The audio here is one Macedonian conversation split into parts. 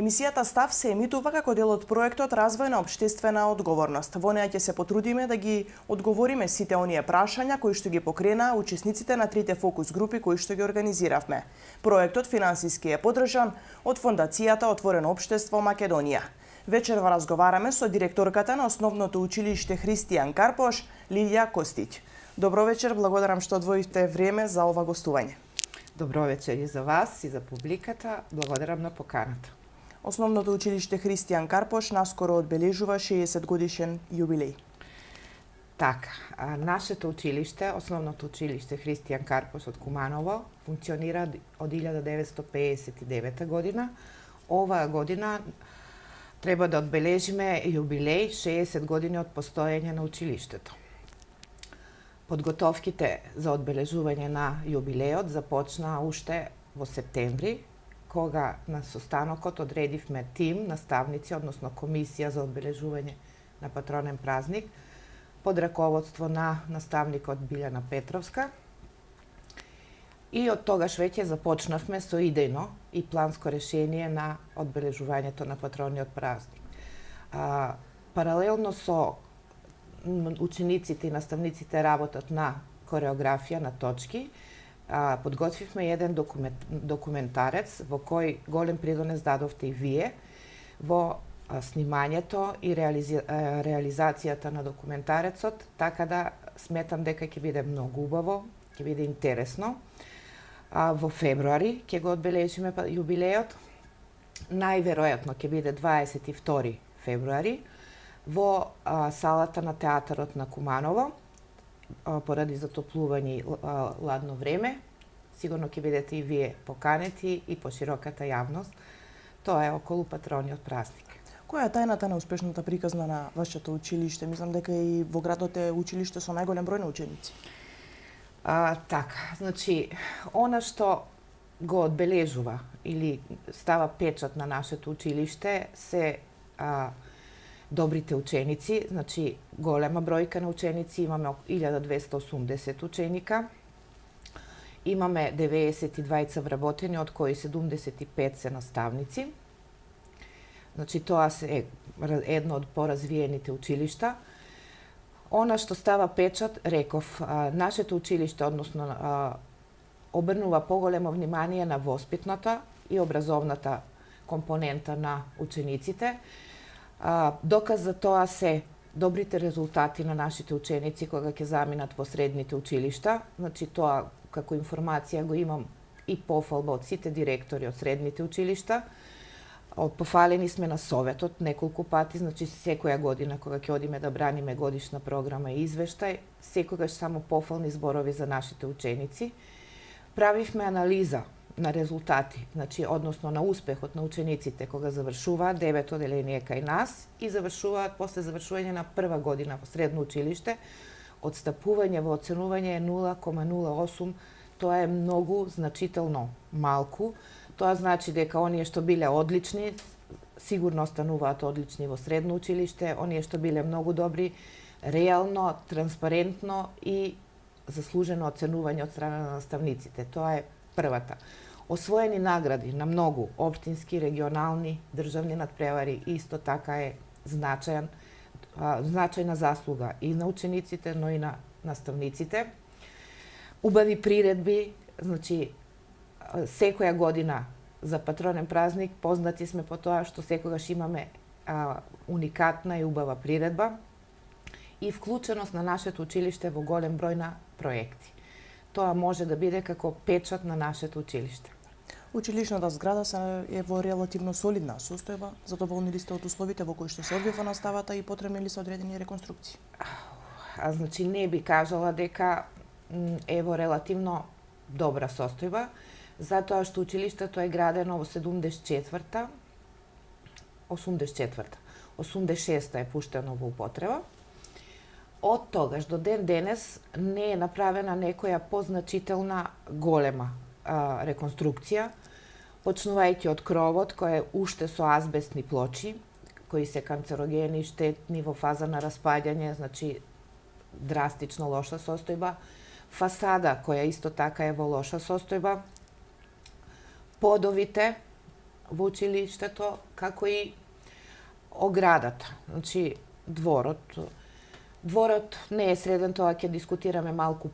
Емисијата Став се емитува како дел од проектот Развојна општествена одговорност. Во неја ќе се потрудиме да ги одговориме сите оние прашања кои што ги покренаа учесниците на трите фокус групи кои што ги организиравме. Проектот финансиски е поддржан од Фондацијата Отворено општество Македонија. Вечерва разговараме со директорката на Основното училиште Христијан Карпош, Лилија Костиќ. Добро вечер, благодарам што одвоивте време за ова гостување. Добро вечер и за вас и за публиката. Благодарам на поканата. Основното училиште Христијан Карпош наскоро одбележува 60 годишен јубилеј. Така, нашето училиште, Основното училиште Христијан Карпош од Куманово, функционира од 1959 година. Оваа година треба да одбележиме јубилеј 60 години од постоење на училиштето. Подготовките за одбележување на јубилеот започнаа уште во септември, кога на состанокот одредивме тим наставници, односно комисија за одбележување на патронен празник, под раководство на наставникот Билјана Петровска. И од тогаш веќе започнавме со идејно и планско решение на одбележувањето на патрониот празник. Паралелно со учениците и наставниците работат на кореографија, на точки, подготвивме еден документарец во кој голем придонес дадовте и вие во снимањето и реализацијата на документарецот, така да сметам дека ќе биде многу убаво, ќе биде интересно. Во февруари ќе го одбележиме јубилеот. Најверојатно ќе биде 22 февруари во салата на театарот на Куманово, поради затоплување и ладно време. Сигурно ќе бидете и вие поканети и по широката јавност. Тоа е околу патрониот празник. Која е тајната на успешната приказна на вашето училиште? Мислам дека и во градот е училиште со најголем број на ученици. Така, значи, она што го одбележува или става печат на нашето училиште се добрите ученици, значи голема бројка на ученици, имаме 1280 ученика, имаме 92 вработени, од кои 75 се наставници. Значи тоа се едно од поразвиените училишта. Она што става печат, реков, нашето училиште, односно обрнува поголемо внимание на воспитната и образовната компонента на учениците. Доказ за тоа се добрите резултати на нашите ученици кога ќе заминат во средните училишта. Значи тоа како информација го имам и пофалба од сите директори од средните училишта. Пофалени сме на советот неколку пати, значи секоја година кога ќе одиме да браниме годишна програма и извештај, секогаш само пофални зборови за нашите ученици. Правивме анализа на резултати, значи односно на успехот на учениците кога завршуваат 9 оделение кај нас и завршуваат после завршување на прва година во средно училиште, одстапување во оценување е 0,08. Тоа е многу значително малку. Тоа значи дека оние што биле одлични, сигурно остануваат одлични во средно училиште, оние што биле многу добри, реално, транспарентно и заслужено оценување од страна на наставниците. Тоа е првата. Освоени награди на многу општински, регионални, државни надпревари исто така е значајна заслуга и на учениците, но и на наставниците. Убави приредби, значи секоја година за патронен празник познати сме по тоа што секогаш имаме уникатна и убава приредба и вклученост на нашето училиште во голем број на проекти. Тоа може да биде како печат на нашето училиште. Училишната зграда е во релативно солидна состојба. Задоволни сте од условите во кои што се одвива наставата и потребни ли се одредени реконструкции? Значи не би кажала дека е во релативно добра состојба, затоа што училиштето е градено во 74-та, 86-та е пуштено во употреба. Од тогаш до ден денес не е направена некоја позначителна голема реконструкција, почнувајќи од кровот кој е уште со азбестни плочи, кои се канцерогени, штетни, во фаза на распаѓање, значи драстично лоша состојба, фасада која исто така е во лоша состојба, подовите во училиштето, како и оградата. Значи, дворот. Дворот не е среден, тоа ќе дискутираме малку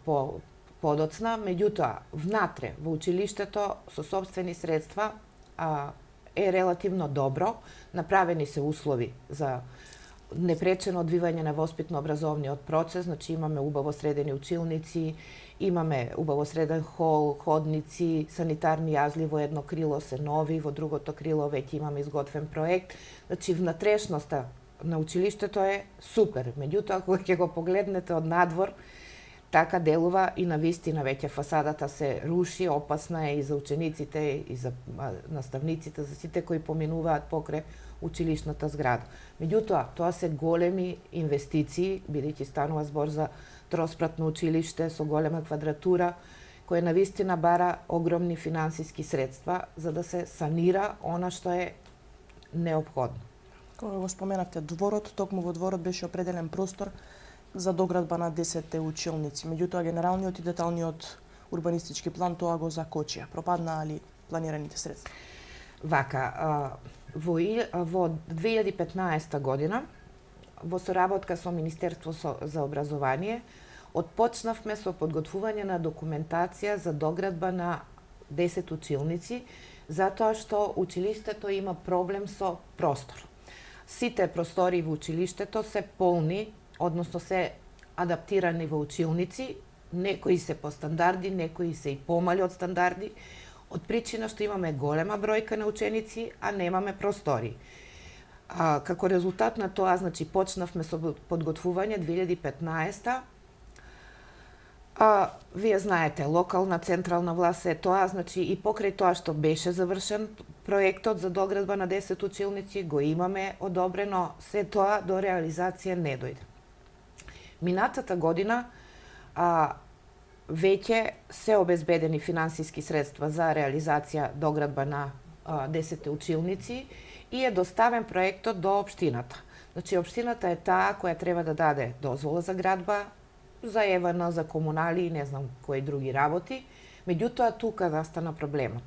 подоцна, меѓутоа, внатре, во училиштето, со собствени средства, е релативно добро. Направени се услови за непречено одвивање на воспитно-образовниот процес, значи имаме убаво средени училници, имаме убаво среден хол, ходници, санитарни јазли во едно крило се нови, во другото крило веќе имаме изготвен проект. Значи внатрешноста на училиштето е супер. Меѓутоа, кога ќе го погледнете од надвор, така делува и на вистина веќе фасадата се руши, опасна е и за учениците, и за наставниците, за сите кои поминуваат покрај училишната зграда. Меѓутоа, тоа се големи инвестиции, бидејќи станува збор за троспратно училиште со голема квадратура, кој навистина бара огромни финансиски средства за да се санира она што е неопходно. Кога го споменавте дворот, токму во дворот беше определен простор за доградба на 10 училници. Меѓутоа, генералниот и деталниот урбанистички план тоа го закочија. Пропаднаа ли планираните средства? Вака, во 2015 година, во соработка со Министерство за образование, отпочнавме со подготвување на документација за доградба на 10 училници, затоа што училиштето има проблем со простор. Сите простори во училиштето се полни, односно се адаптирани во училници, некои се по стандарди, некои се и помали од стандарди, од причина што имаме голема бројка на ученици, а немаме простори. Како резултат на тоа, значи, почнавме со подготвување 2015. Вие знаете, локална, централна власт е тоа, значи и покрај тоа што беше завршен проектот за доградба на 10 училници, го имаме одобрено, се тоа до реализација не дојде. Минатата година веќе се обезбедени финансиски средства за реализација доградба на 10 училници и е доставен проектот до општината. Значи, општината е таа која треба да даде дозвола за градба, за ЕВН, за комунали и не знам кои други работи. Меѓутоа, тука настана проблемот.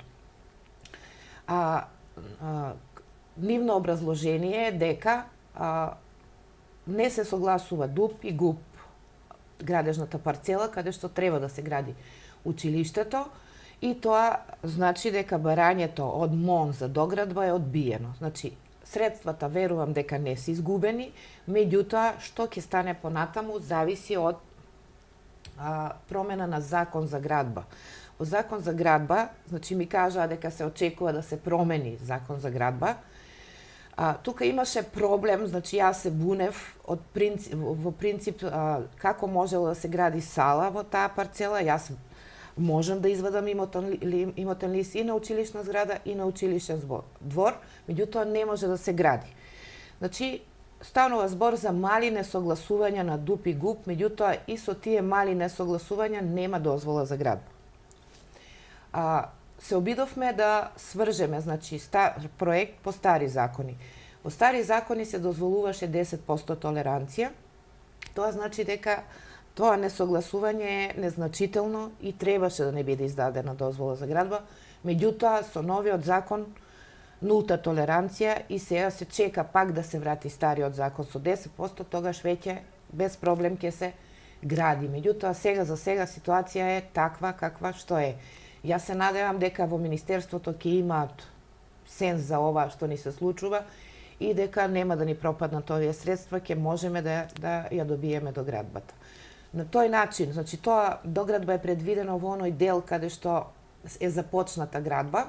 Нивно образложение е дека не се согласува ДУП и ГУП, градежната парцела, каде што треба да се гради училиштето, и тоа значи дека барањето од МОН за доградба е одбиено. Значи, средствата верувам дека не се изгубени, меѓутоа, што ќе стане понатаму зависи од промена на закон за градба. Во закон за градба, значи ми кажаа дека се очекува да се промени закон за градба. Тука имаше проблем, значи јас се бунев во принцип како можело да се гради сала во таа парцела. Јас можам да извадам имотен лист и на училишна зграда и на училишен двор, меѓутоа не може да се гради. Значи, станува збор за мали несогласувања на ДУП и ГУП, меѓутоа и со тие мали несогласувања нема дозвола за градба. Се обидовме да свржеме, значи, проект по стари закони. Во стари закони се дозволуваше 10% толеранција. Тоа значи дека тоа несогласување е незначително и требаше да не биде издадена дозвола за градба. Меѓутоа, со новиот закон, нулта толеранција и сега се чека пак да се врати стариот закон со 10%, тогаш веќе без проблем ќе се гради. Меѓутоа, сега за сега ситуација е таква каква што е. Јас се надевам дека во Министерството ќе имаат сенс за ова што ни се случува и дека нема да ни пропаднат овие средства, ќе можеме да ја добиеме до градбата. На тој начин, значи тоа доградба е предвидено во оној дел каде што е започната градба.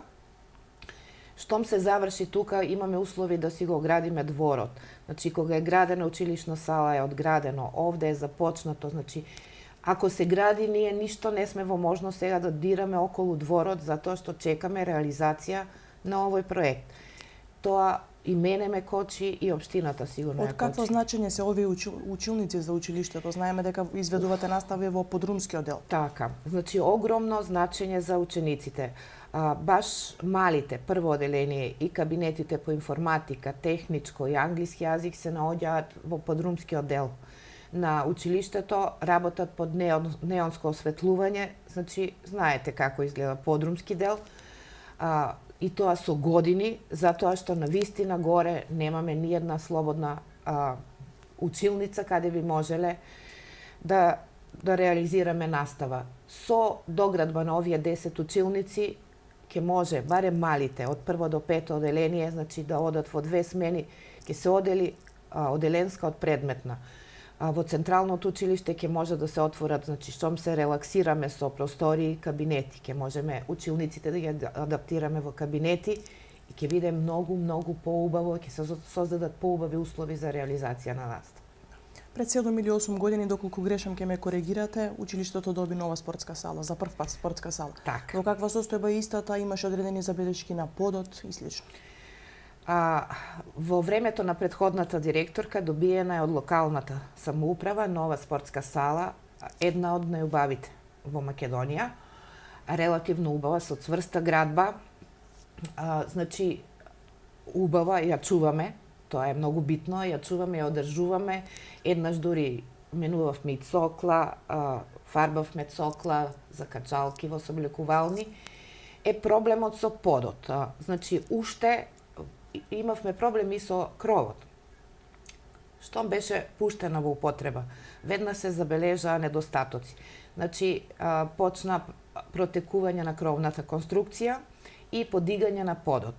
Штом се заврши тука, имаме услови да си го градиме дворот. Значи, кога е градена училишна сала, е одградено, овде е започнато, значи, ако се гради, ние ништо не сме во можност сега да дираме околу дворот, затоа што чекаме реализација на овој проект. Тоа и мене ме кочи, и општината сигурно ја кочи. Од какво значење се овие училници за училиштето? Знаеме дека изведувате настави во подрумскиот дел. Така, значи огромно значење за учениците. Баш малите, прво оделение и кабинетите по информатика, техничко и англиски јазик се наоѓаат во подрумскиот дел на училиштето, работат под неонско осветлување, значи знаете како изгледа подрумски дел. и тоа со години, затоа што на вистина горе немаме ни една слободна училница каде би можеле да реализираме настава. Со доградба на овие 10 училници ќе може, барем малите, од прво до пето оделение, значи да одат во 2 смени, ќе се одели оделенска од предметна. Во централното училиште ќе може да се отворат, значи штом се релаксираме со простори и кабинети, ќе можеме училниците да ги адаптираме во кабинети и ќе биде многу поубаво, ќе се создадат поубави услови за реализација на настава. Пред 7 или 8 години, доколку грешам ќе ме коригирате, училиштето доби нова спортска сала, за прв пат спортска сала. Така. Во каква состојба е истата, имаше одредени забелешки на подот и слично? Во времето на претходната директорка добиена е од локалната самоуправа нова спортска сала, една од најубавите во Македонија, релативно убава, со цврста градба, значи убава, ја чуваме, тоа е многу битно, ја чуваме, ја одржуваме, еднаш дури менувавме и цокла, фарбавме цокла за качалки во соблекувални, е проблемот со подот. Значи, уште имавме проблеми со кровот. Штом беше пуштена во употреба, веднаш се забележаа недостатоци. Значи, почна протекување на кровната конструкција и подигање на подот.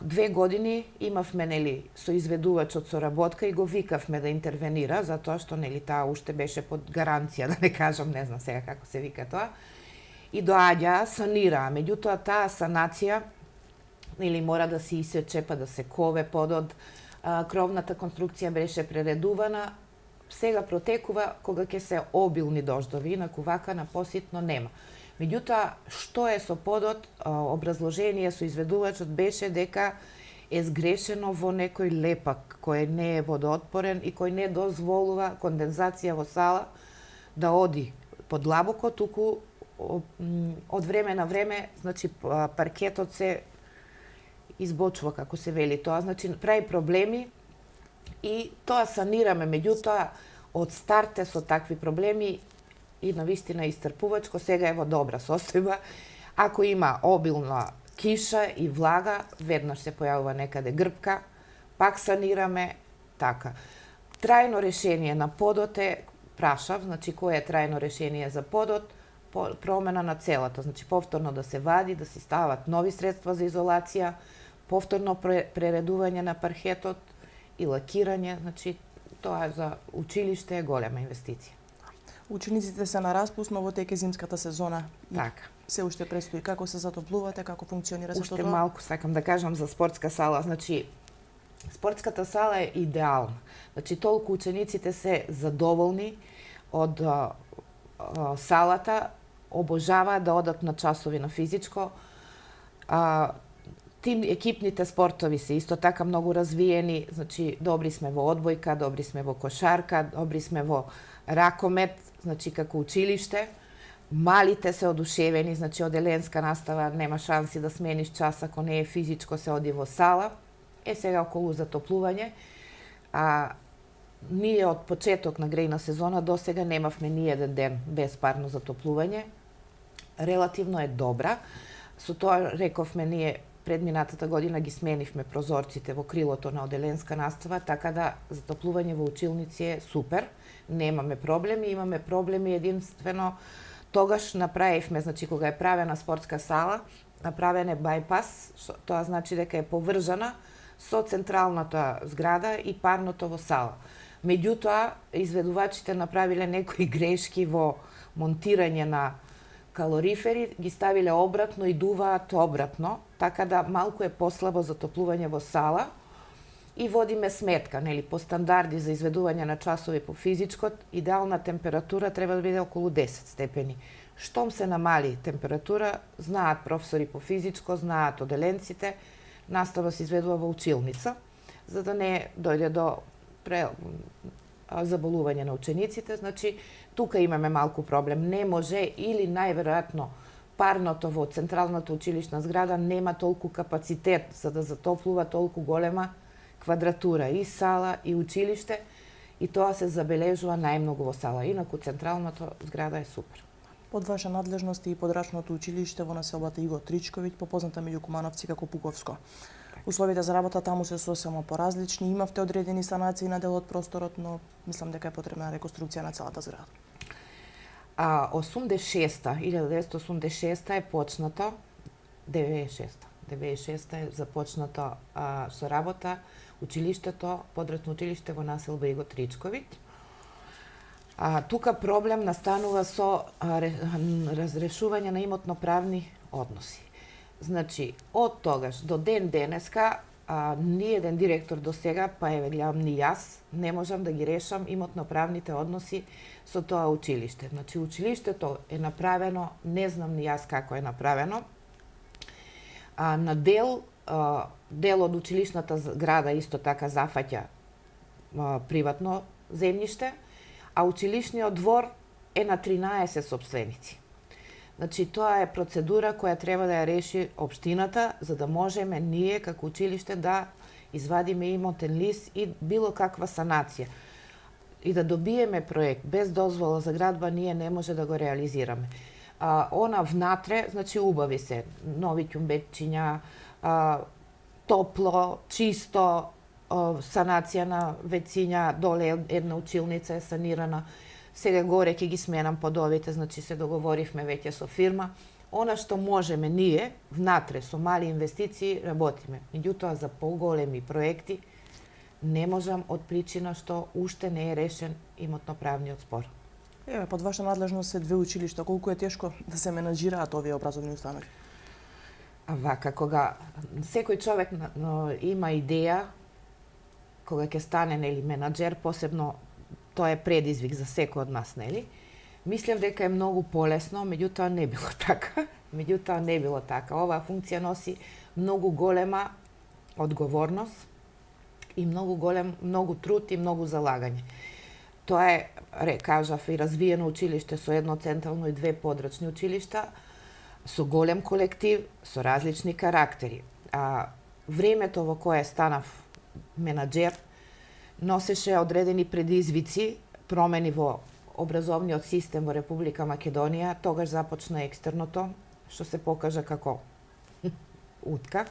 Две години имавме соизведувачот со работка и го викавме да интервенира, затоа што таа уште беше под гаранција, да не кажам, не знам сега како се вика тоа. И доаѓа, санира, меѓутоа таа санација мора да се исече, па да се кове подот, кровната конструкција беше прередувана, сега протекува кога ќе се обилни дождови, инаку вака на поситно нема. Меѓутоа, што е со подот, образложение со изведувачот беше дека е сгрешено во некој лепак кој не е водоотпорен и кој не дозволува кондензација во сала да оди подлабоко, туку од време на време, значи паркетот се избочува, како се вели тоа, значи прави проблеми и тоа санираме, меѓутоа од старте со такви проблеми и навистина истрпувачко, сега е во добра состојба. Ако има обилна киша и влага, веднаш се појавува некаде грбка, пак санираме, така. Трајно решение на подот е, прашав, значи кој е трајно решение за подот, промена на целата, значи повторно да се вади, да се стават нови средства за изолација, повторно прередување на паркетот и лакирање, значи тоа за училиште е голема инвестиција. Учениците се на распуст, но во тек е зимската сезона. Така. Се уште престои. Како се затоплувате, како функционира сето тоа? Уште малку сакам да кажам за спортска сала. Значи, спортската сала е идеална. Значи, толку учениците се задоволни од салата, обожаваат да одат на часови на физичко. Екипните спортови се исто така многу развиени, значи добри сме во одбојка, добри сме во кошарка, добри сме во ракомет, значи како училиште. Малите се одушевени, значи оделенска настава нема шанси да смениш час ако не е физичко, се оди во сала. Сега околу затоплување, ние од почеток на грејна сезона до сега немавме ни еден ден без парно затоплување. Релативно е добра. Со тоа рековме ние предминатата година ги сменивме прозорците во крилото на оделенска настава, така да затоплување во училници е супер. Немаме проблеми, имаме проблеми единствено тогаш направивме, значи кога е правена спортска сала, направен е бајпас, тоа значи дека е поврзана со централната зграда и парното во сала. Меѓутоа, изведувачите направиле некои грешки во монтирање на калорифери, ги ставиле обратно и дуваат обратно, така да малку е послабо затоплување во сала и водиме сметка, по стандарди за изведување на часови по физичкот, идеална температура треба да биде околу 10 степени. Штом се намали температура, знаат професори по физичко, знаат оделенците, настава се изведува во училница, за да не дојде до заболување на учениците. Значи, тука имаме малку проблем. Не може или најверојатно парното во централната училишна зграда нема толку капацитет за да затоплува толку голема квадратура и сала и училиште и тоа се забележува најмногу во сала. Инаку централната зграда е супер. Под ваша надлежност е и подрачното училиште во населбата Иго Тричковиќ, попозната меѓу Кумановци како Пуковско. Условите за работа таму се сосема поразлични, имавте одредени санации на дел од просторот, но мислам дека е потребна реконструкција на целата зграда. 1986 е почнато, 96 е започнато со работа училиштето, подрачно училиште во населба Иго Тричковиќ. Тука проблем настанува со разрешување на имотно-правни односи. Значи, од тогаш до ден денеска, ниеден директор до сега, па еве гледам ни јас, не можам да ги решам имотно-правните односи со тоа училиште. Значи, училиштето е направено, не знам ни јас како е направено, на дел од училишната зграда исто така зафаќа приватно земјиште, а училишниот двор е на 13 сопственици. Значи, тоа е процедура која треба да ја реши општината, за да можеме ние како училиште да извадиме имотен лист и било каква санација. И да добиеме проект без дозвола за градба, ние не може да го реализираме. Она внатре, значи, убави се, нови ќумбетчиња, топло, чисто, санација на вециња, доле една училница е санирана. Сега горе ќе ги сменам подовите, значи се договоривме веќе со фирма. Она што можеме ние, внатре, со мали инвестиции, работиме. Меѓутоа, за поголеми проекти, не можам од причина што уште не е решен имотно-правниот спор. Еве, под ваша надлежност се 2 училишта. Колку е тешко да се менаџираат овие образовни установи? Вака, кога секој човек има идеја, кога ќе стане, нели, менаџер, посебно тоа е предизвик за секој од нас, нели? Мислев дека е многу полесно, меѓутоа не било така. Оваа функција носи многу голема одговорност и многу труд и многу залагање. Тоа е, кажав, и развиено училиште со едно централно и 2 подрачни училишта, со голем колектив, со различни карактери. Времето во кое станав менаџер носеше одредени предизвици, промени во образовниот систем во Република Македонија. Тогаш започна екстерното, што се покажа како утка.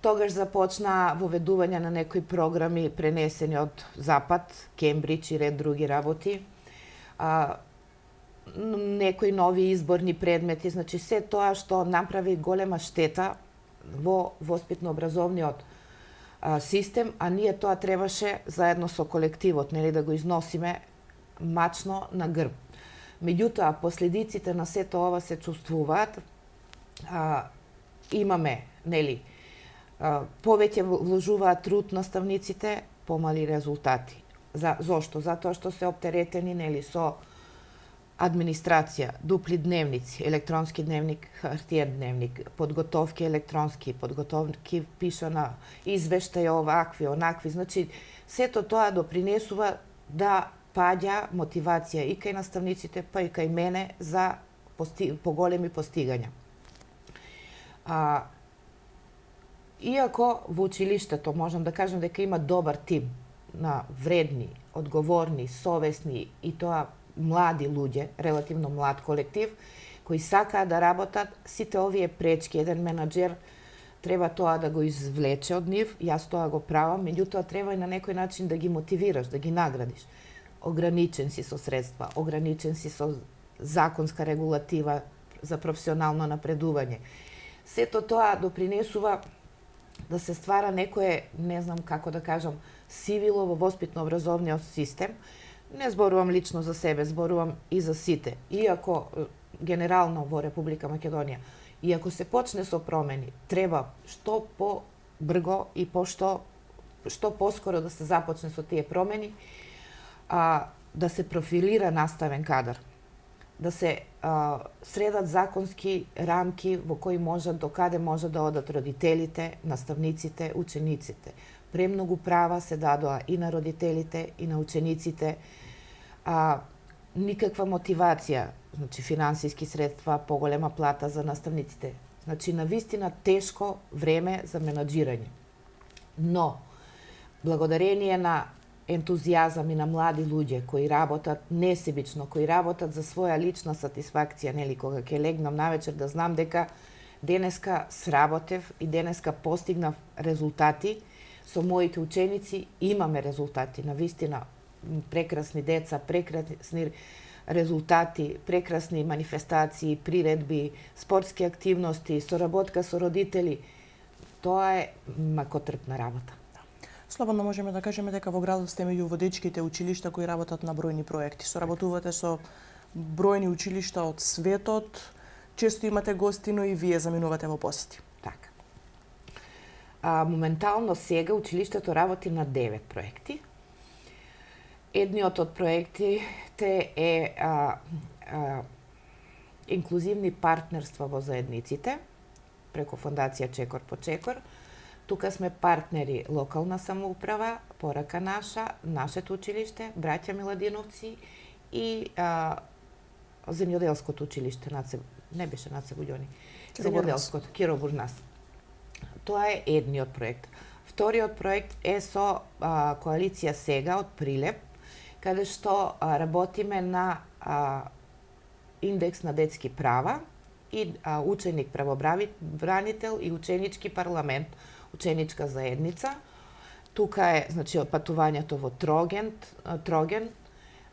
Тогаш започна воведување на некои програми пренесени од Запад, Кембридж и ред други работи. Некои нови изборни предмети, значи се тоа што направи голема штета во воспитно-образовниот систем, а ние тоа требаше заедно со колективот, нели, да го износиме мачно на грб. Меѓутоа, последиците на сето ова се чувствуваат. Имаме, нели, повеќе вложуваат труд наставниците, помали резултати. Зошто? Затоа што се оптеретени, нели, со администрација, дупли дневници, електронски дневник, хартиен дневник, подготовки електронски, подготовки пишана, извештаи овакви, онакви. Значи, сето тоа допринесува да паѓа мотивација и кај наставниците, па и кај мене за поголеми постигања. Иако во училиштето можам да кажам дека има добар тим на вредни, одговорни, совесни и тоа млади луѓе, релативно млад колектив, кои сакаат да работат, сите овие пречки, еден менаџер треба тоа да го извлече од нив, јас тоа го правам, меѓутоа треба и на некој начин да ги мотивираш, да ги наградиш. Ограничен си со средства, ограничен си со законска регулатива за професионално напредување. Сето тоа допринесува да се ствара некое, не знам како да кажам, сивило во воспитно-образовниот систем. Не зборувам лично за себе, зборувам и за сите. Иако генерално во Република Македонија, иако се почне со промени, треба што побрго и што поскоро да се започне со тие промени, да се профилира наставен кадар, да се средат законски рамки во кои можат, до каде можат да одат родителите, наставниците, учениците. Премногу права се дадоа и на родителите, и на учениците. Никаква мотивација, значи финансиски средства, поголема плата за наставниците. Значи, навистина тешко време за менаџирање. Но, благодарение на ентузијазам и на млади луѓе кои работат несебично, кои работат за своја лична сатисфакција, нели, кога ќе легнам навечер да знам дека денеска сработев и денеска постигнав резултати со моите ученици, имаме резултати, навистина прекрасни деца, прекрасни резултати, прекрасни манифестации, приредби, спортски активности, соработка со родители. Тоа е макотрпна работа. Слободно можеме да кажеме дека во градот сте меѓу водечките училишта кои работат на бројни проекти. Соработувате со бројни училишта од светот, често имате гости, но и вие заминувате во посети. Така. Моментално сега училиштето работи на 9 проекти. Едниот од проектите е инклузивни партнерства во заедниците преку Фондација Чекор по Чекор. Тука сме партнери локална самоуправа, Порака наша, нашето училиште, Браќа Миладиновци и Земјоделското училиште, не беше Наце Буѓони, Земјоделското, Киро Бурнас. Тоа е едниот проект. Вториот проект е со Коалиција Сега од Прилеп, каде што работиме на индекс на детски права и ученик правобранител и ученички парламент, ученичка заедница. Тука е, значи, патувањето во Троген,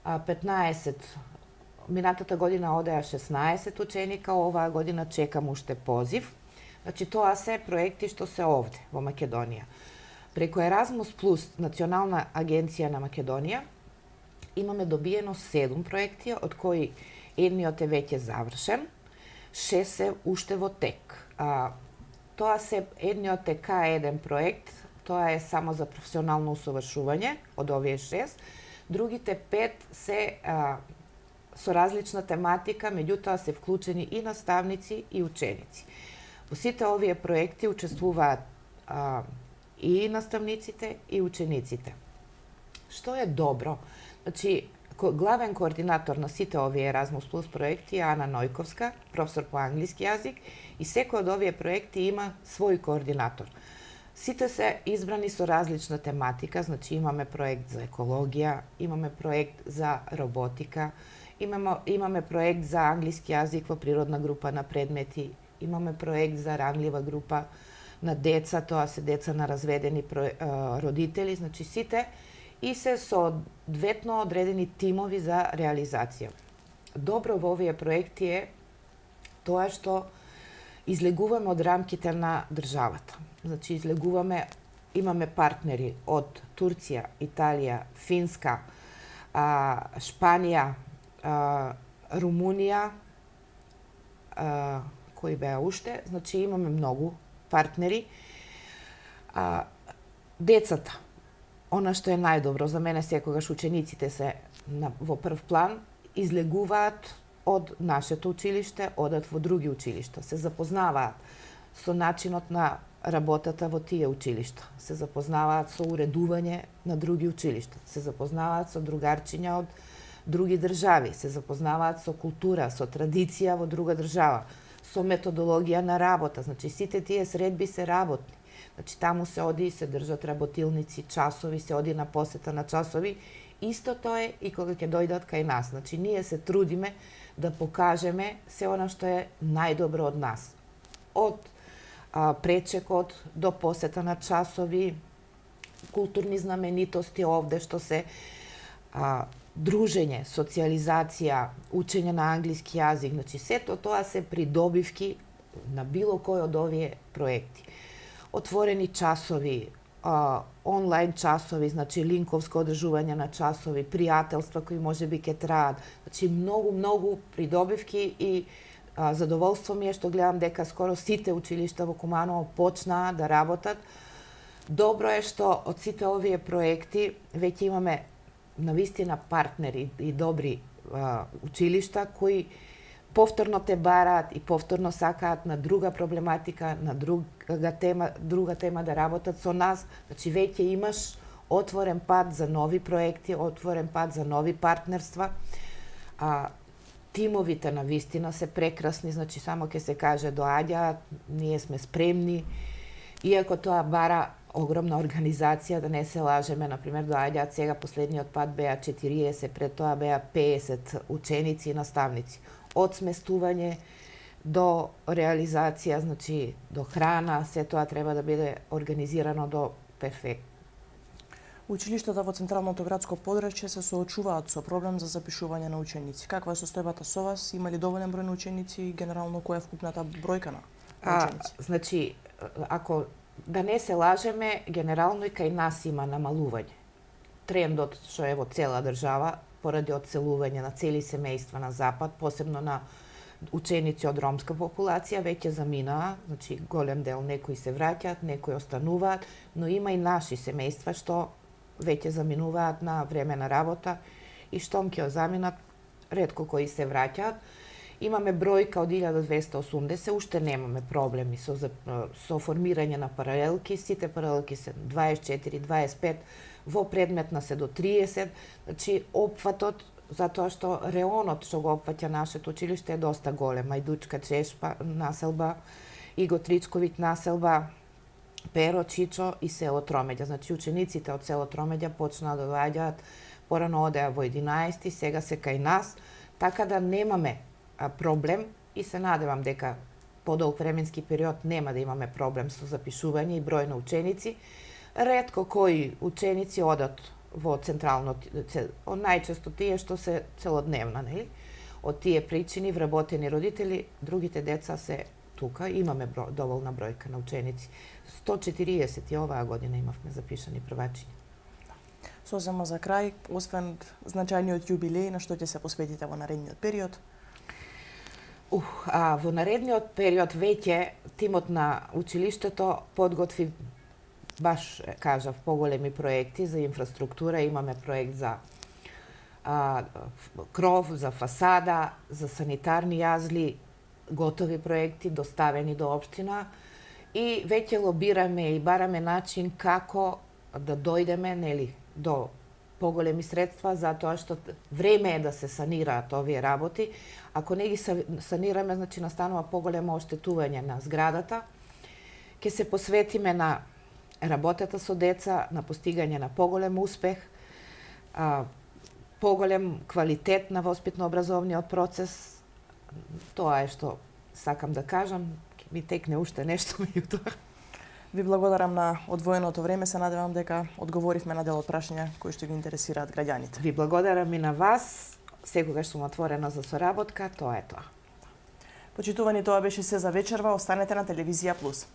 15, минатата година одеа 16 ученика, оваа година чекам уште позив. Значи, тоа се проекти што се овде, во Македонија. Преку Еразмус Плюс, Национална агенција на Македонија, имаме добиено 7 проекти, од кои едниот е веќе завршен, 6 се уште во тек. Тоа се едниот е К1 проект, тоа е само за професионално усовршување од овие 6. Другите 5 се со различна тематика, меѓутоа се вклучени и наставници и ученици. Во сите овие проекти учествуваат и наставниците и учениците. Што е добро? Значи, главен координатор на сите овие Еразмус Плюс проекти е Ана Нојковска, професор по англиски јазик, и секој од овие проекти има свој координатор. Сите се избрани со различна тематика, значи имаме проект за екологија, имаме проект за роботика, имаме проект за англиски јазик во природна група на предмети, имаме проект за ранлива група на деца, тоа се деца на разведени родители, значи сите и се соодветно одредени тимови за реализација. Добро во овие проекти е тоа што излегуваме од рамките на државата. Значи излегуваме, имаме партнери од Турција, Италија, Финска, Шпанија, Румунија, кои беа уште, значи имаме многу партнери. Децата, она што е најдобро за мене секогаш учениците се во прв план, излегуваат од нашето училиште, одат во други училишта, се запознаваат со начинот на работата во тие училишта, се запознаваат со уредување на други училишта, се запознаваат со другарчиња од други држави, се запознаваат со култура, со традиција во друга држава, со методологија на работа. Значи, сите тие средби се работни. Значи, таму се оди и се држат работилници, часови, се оди на посета на часови. Истото е и кога ќе дојдат кај нас. Значи, ние се трудиме да покажеме се она што е најдобро од нас. Од пречекот до посета на часови, културни знаменитости овде што се дружење, социјализација, учење на англиски јазик, значи сето тоа се придобивки на било кој од овие проекти. Отворени часови, онлайн часови, значи линковско одржување на часови, пријателства кои можеби ќе траат, значи многу придобивки и задоволство ми е што гледам дека скоро сите училишта во Куманово почнаа да работат. Добро е што од сите овие проекти веќе имаме навистина партнери и добри училишта кои повторно те бараат и повторно сакаат на друга проблематика, на друга тема да работат со нас. Значи веќе имаш отворен пат за нови проекти, отворен пат за нови партнерства. Тимовите навистина се прекрасни, значи само ќе се каже доаѓаат, ние сме спремни. Иако тоа бара огромна организација, да не се лажеме, например, доаѓаат сега последниот пат беа 40, пред тоа беа 50 ученици и наставници. Од сместување до реализација, значи до храна, се тоа треба да биде организирано до перфект. Училиштата во централното градско подрачје се соочуваат со проблем за запишување на ученици. Каква е состојбата со вас? Има ли доволен број на ученици и генерално која е вкупната бројка на ученици? Значи, ако да не се лажеме, генерално и кај нас има намалување. Трендот што е во цела држава, поради одселување на цели семејства на запад, посебно на ученици од ромска популација, веќе заминаа, значи голем дел, некои се враќаат, некои остануваат, но има и наши семејства што веќе заминуваат на време на работа и штом ќе заминат, ретко кои се враќаат. Имаме бројка од 1280, уште немаме проблеми со формирање на паралелки, сите паралелки се 24, 25, во предметна се до 30, значи опфатот, затоа што реонот што го опфаќа нашето училиште е доста голем, Ајдучка, Чешпа, населба, Иго Тричковиќ населба, Перо, Чичо и село Тромеѓа. Значи учениците од село Тромеѓа почнаа да доаѓаат, порано одеа во 11, сега се кај нас, така да немаме проблем и се надевам дека подолг временски период нема да имаме проблем со запишување и број на ученици. Ретко кои ученици одат во централно, најчесто тие што се целодневна, нели? Од тие причини вработени родители, другите деца се тука, имаме доволна бројка на ученици. 140 и оваа година имавме запишани првачиња. Созема за крај, освен значајниот јубилеј, на што ќе се посветите во наредниот период? Во наредниот период веќе тимот на училиштето подготви, баш кажав, поголеми проекти за инфраструктура. Имаме проект за кров, за фасада, за санитарни јазли, готови проекти доставени до општина и веќе лобираме и бараме начин како да дојдеме, нели, до поголеми средства, затоа што време е да се санираат овие работи. Ако не ги санираме, значи настанува поголемо оштетување на зградата. Ќе се посветиме на работата со деца, на постигање на поголем успех, поголем квалитет на воспитно-образовниот процес. Тоа е што сакам да кажам. Ми текне уште нешто меѓутоа. Ви благодарам на одвоеното време, се надевам дека одговоривме на дел од прашања кои што ги интересираат граѓаните. Ви благодарам и на вас. Секогаш сум отворена за соработка, тоа е тоа. Почитувани, тоа беше се за вечерва, останете на Телевизија Плюс.